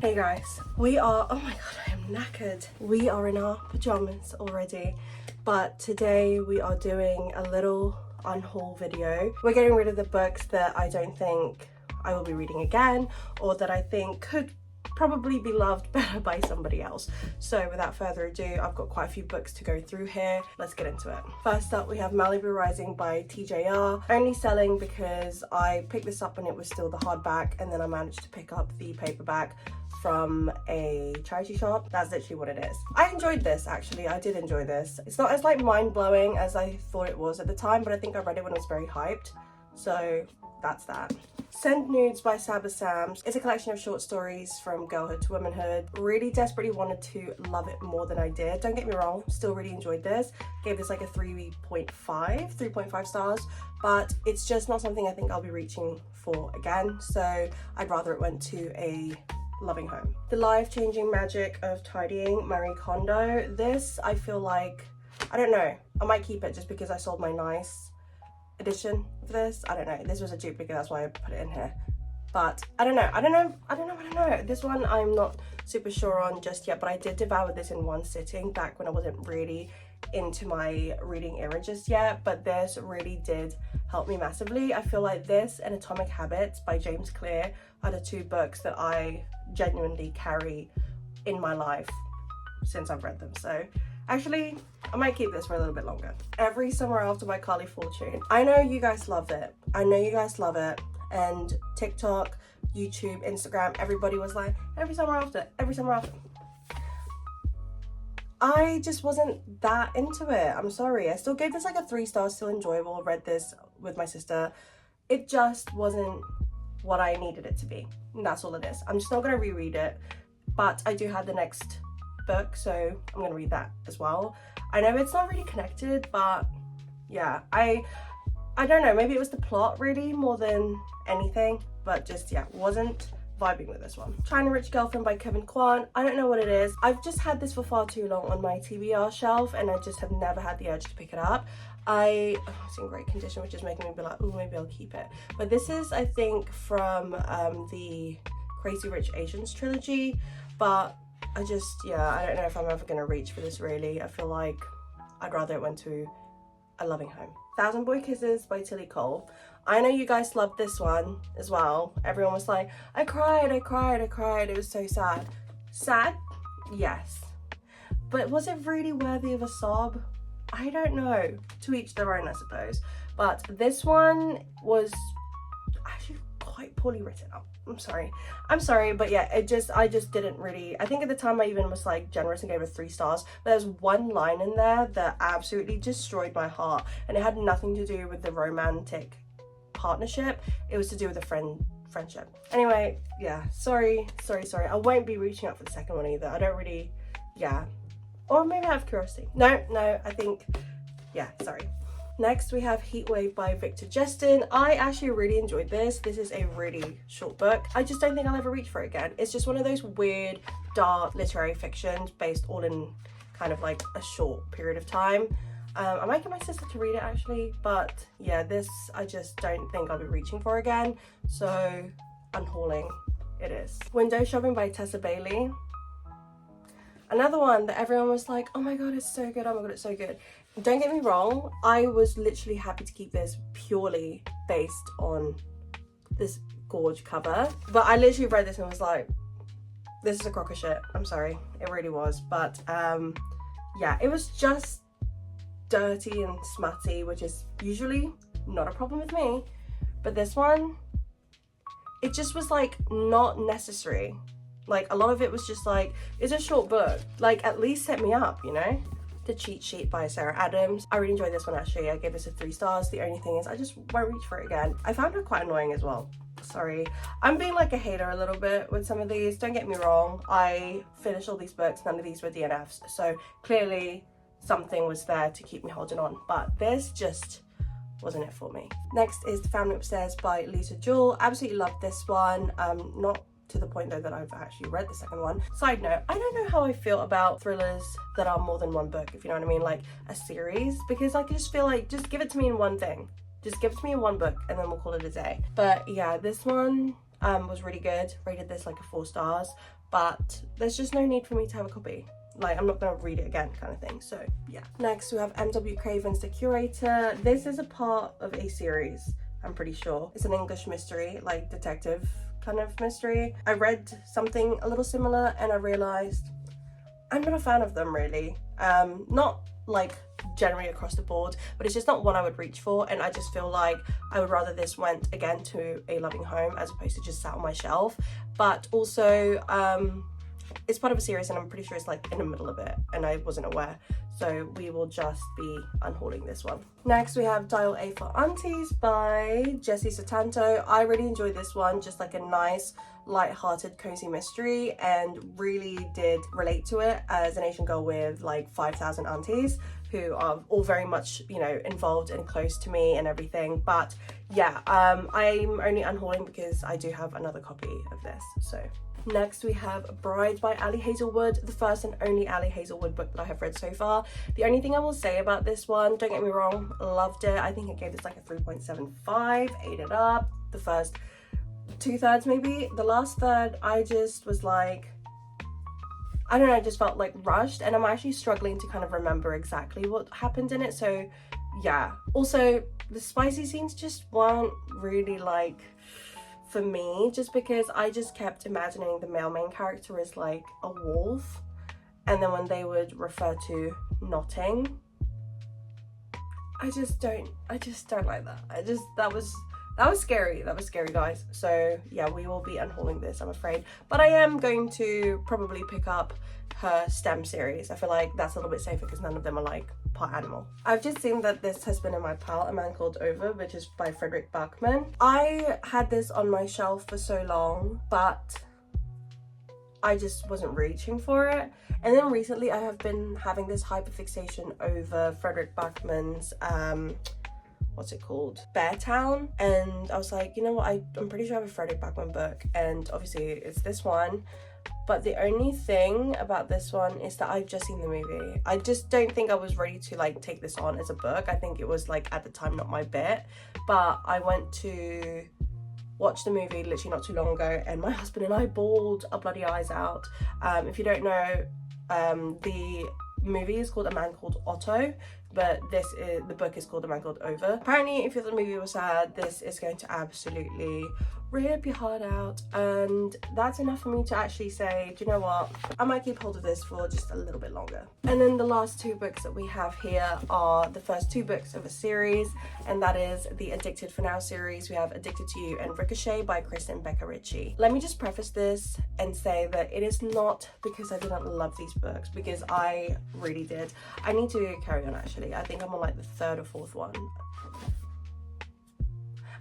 Hey guys, we are, oh my god, I am knackered. We are in our pajamas already, but today we are doing a little unhaul video. We're getting rid of the books that I don't think I will be reading again, or that I think could probably be loved better by somebody else. So without further ado, I've got quite a few books to go through here. Let's get into it. First up, we have Malibu Rising by TJR. Only selling because I picked this up and it was still the hardback, and then I managed to pick up the paperback from a charity shop. That's literally what it is. I enjoyed this, actually. I did enjoy this. It's not as like mind-blowing as I thought it was at the time, but I think I read it when it was very hyped. So that's that. Send Nudes by Saba Sams. It's a collection of short stories from girlhood to womanhood. Really desperately wanted to love it more than I did. Don't get me wrong, still really enjoyed this. Gave this like a 3.5 stars, but it's just not something I think I'll be reaching for again. So I'd rather it went to a loving home. The Life-Changing Magic of Tidying, Marie Kondo. This, I feel like, I don't know, I might keep it just because I sold my nice edition of this. I don't know, this was a duplicate, that's why I put it in here. But I don't know. This one I'm not super sure on just yet, but I did devour this in one sitting back when I wasn't really into my reading era just yet, but this really did help me massively. I feel like this and Atomic Habits by James Clear are the two books that I genuinely carry in my life since I've read them. So actually, I might keep this for a little bit longer. Every Summer After by Carly Fortune. I know you guys love it. And TikTok, YouTube, Instagram, everybody was like, every summer after. I just wasn't that into it. I'm sorry. I still gave this like a 3 stars, still enjoyable. Read this with my sister. It just wasn't what I needed it to be. And that's all it is. I'm just not going to reread it. But I do have the next book, so I'm going to read that as well. I know it's not really connected, but yeah, I don't know. Maybe it was the plot really more than anything. But just, yeah, wasn't vibing with this one. China Rich Girlfriend by Kevin Kwan. I don't know what it is. I've just had this for far too long on my TBR shelf, and I just have never had the urge to pick it up. It's in great condition, which is making me be like, oh, maybe I'll keep it. But this is, I think, from the Crazy Rich Asians trilogy, but I don't know if I'm ever going to reach for this really. I feel like I'd rather it went to a loving home. Thousand Boy Kisses by Tilly Cole. I know you guys loved this one as well. Everyone was like, I cried. It was so sad. Sad? Yes. But was it really worthy of a sob? I don't know. To each their own, I suppose. But this one was actually quite poorly written up. I'm sorry, but yeah, I just didn't really, I think at the time I even was like generous and gave it 3 stars. There's one line in there that absolutely destroyed my heart, and it had nothing to do with the romantic partnership. It was to do with a friendship. Anyway, yeah, sorry. I won't be reaching out for the second one either. I don't really, yeah. Or maybe I have curiosity. No, I think, yeah, sorry. Next, we have Heatwave by Victor Justin. I actually really enjoyed this. This is a really short book. I just don't think I'll ever reach for it again. It's just one of those weird, dark literary fictions based all in kind of like a short period of time. I might get my sister to read it actually, but yeah, this I just don't think I'll be reaching for again. So, unhauling it is. Window Shopping by Tessa Bailey. Another one that everyone was like, oh my god, it's so good, oh my god, it's so good. Don't get me wrong, I was literally happy to keep this purely based on this gorge cover. But I literally read this and was like, this is a crock of shit. I'm sorry, it really was. But yeah, it was just dirty and smutty, which is usually not a problem with me. But this one, it just was like not necessary. Like a lot of it was just like, it's a short book, like at least set me up, you know? The Cheat Sheet by Sarah Adams. I really enjoyed this one actually. I gave this a 3 stars. The only thing is I just won't reach for it again. I found her quite annoying as well. Sorry. I'm being like a hater a little bit with some of these. Don't get me wrong. I finished all these books. None of these were DNFs. So clearly something was there to keep me holding on. But this just wasn't it for me. Next is The Family Upstairs by Lisa Jewell. Absolutely loved this one. Not to the point though that I've actually read the second one. Side note, I don't know how I feel about thrillers that are more than one book, if you know what I mean, like a series, because I just feel like, just give it to me in one thing. Just give it to me in one book and then we'll call it a day. But yeah, this one was really good. Rated this like a 4 stars. but there's just no need for me to have a copy. Like, I'm not gonna read it again kind of thing. So yeah. Next we have M.W. Craven's The Curator. This is a part of a series, I'm pretty sure. It's an English mystery, like detective kind of mystery. I read something a little similar and I realized I'm not a fan of them really. Not like generally across the board, but it's just not one I would reach for, and I just feel like I would rather this went again to a loving home as opposed to just sat on my shelf. But also it's part of a series and I'm pretty sure it's like in the middle of it and I wasn't aware, so we will just be unhauling this one. Next we have Dial A for Aunties by Jessie Sotanto. I really enjoyed this one, just like a nice light-hearted cozy mystery, and really did relate to it as an Asian girl with like 5,000 aunties who are all very much, you know, involved and close to me and everything. But yeah, I'm only unhauling because I do have another copy of this. So next we have Bride by Ali Hazelwood, the first and only Ali Hazelwood book that I have read so far. The only thing I will say about this one, don't get me wrong, loved it. I think it gave this like a 3.75, ate it up. The first 2/3 maybe. The last third I just was like, I don't know, I just felt like rushed, and I'm actually struggling to kind of remember exactly what happened in it. So yeah, also the spicy scenes just weren't really like for me, just because I just kept imagining the male main character as like a wolf, and then when they would refer to knotting, I just don't like that. That was scary, guys. So yeah, we will be unhauling this, I'm afraid. But I am going to probably pick up her STEM series. I feel like that's a little bit safer because none of them are like part animal. I've just seen that this has been in my pile, A Man Called Over, which is by Frederick Bachman. I had this on my shelf for so long, but I just wasn't reaching for it. And then recently I have been having this hyperfixation over Frederick Bachman's what's it called, Beartown, and I was like, you know what, I'm pretty sure I have a Frederick Bachman book, and obviously it's this one, but the only thing about this one is that I've just seen the movie. I just don't think I was ready to like take this on as a book. I think it was like at the time not my bit, but I went to watch the movie literally not too long ago and my husband and I bawled our bloody eyes out. If you don't know, the movie is called A Man Called Otto, but the book is called A Man Called Over. Apparently if you thought the movie was sad, this is going to absolutely rip your heart out, and that's enough for me to actually say, do you know what, I might keep hold of this for just a little bit longer. And then the last two books that we have here are the first two books of a series, and that is the Addicted for Now series. We have Addicted to You and Ricochet by Kristen Becker Ritchie. Let me just preface this and say that it is not because I didn't love these books, because I really did. I need to carry on actually. I think I'm on like the third or fourth one.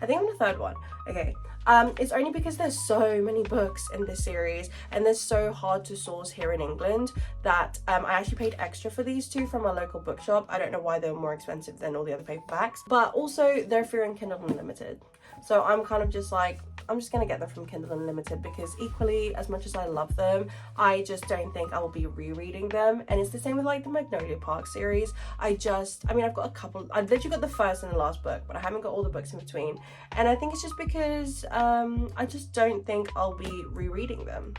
I think I'm the third one. Okay. It's only because there's so many books in this series and they're so hard to source here in England that I actually paid extra for these two from my local bookshop. I don't know why they were more expensive than all the other paperbacks, but also they're free on Kindle Unlimited. So I'm kind of just like, I'm just gonna get them from Kindle Unlimited, because equally as much as I love them, I just don't think I will be rereading them. And it's the same with like the Magnolia Park series. I've got a couple, I've literally got the first and the last book, but I haven't got all the books in between. And I think it's just because I just don't think I'll be rereading them.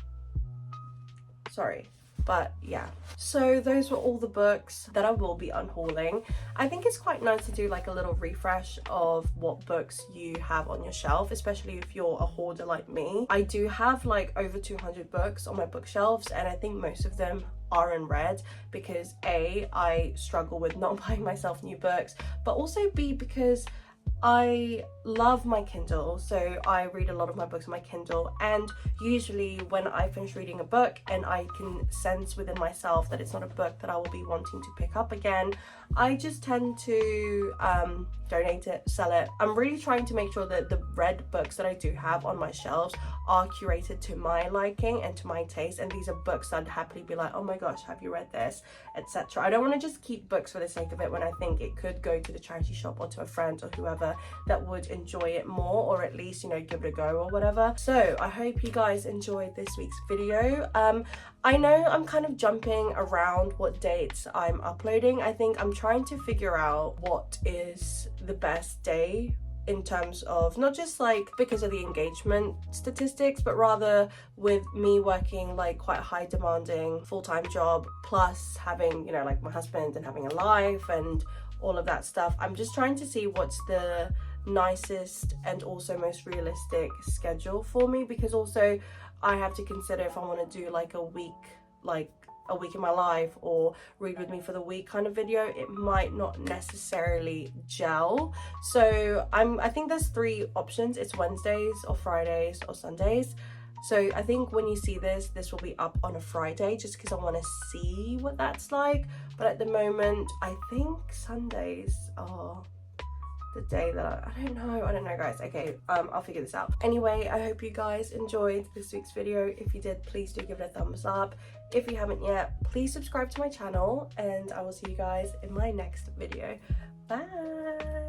Sorry. But yeah, so those were all the books that I will be unhauling. I think it's quite nice to do like a little refresh of what books you have on your shelf, especially if you're a hoarder like me. I do have like over 200 books on my bookshelves, and I think most of them are in red because A, I struggle with not buying myself new books, but also B, because I love my Kindle, so I read a lot of my books on my Kindle, and usually when I finish reading a book and I can sense within myself that it's not a book that I will be wanting to pick up again, I just tend to donate it, sell it. I'm really trying to make sure that the red books that I do have on my shelves are curated to my liking and to my taste, and these are books that I'd happily be like, oh my gosh, have you read this, etc. I don't want to just keep books for the sake of it when I think it could go to the charity shop or to a friend or whoever that would enjoy it more, or at least, you know, give it a go or whatever. So I hope you guys enjoyed this week's video. I know I'm kind of jumping around what dates I'm uploading. I think I'm trying to figure out what is the best day in terms of not just like because of the engagement statistics, but rather with me working like quite a high demanding full-time job, plus having, you know, like my husband and having a life and all of that stuff. I'm just trying to see what's the nicest and also most realistic schedule for me, because also I have to consider if I want to do like a week in my life or read with me for the week kind of video, it might not necessarily gel. So I think there's 3 options. It's Wednesdays or Fridays or Sundays. So I think when you see this will be up on a Friday, just because I want to see what that's like. But at the moment, I think Sundays are the day that I don't know guys. Okay, I'll figure this out. Anyway, I hope you guys enjoyed this week's video. If you did, please do give it a thumbs up. If you haven't yet, please subscribe to my channel, and I will see you guys in my next video. Bye.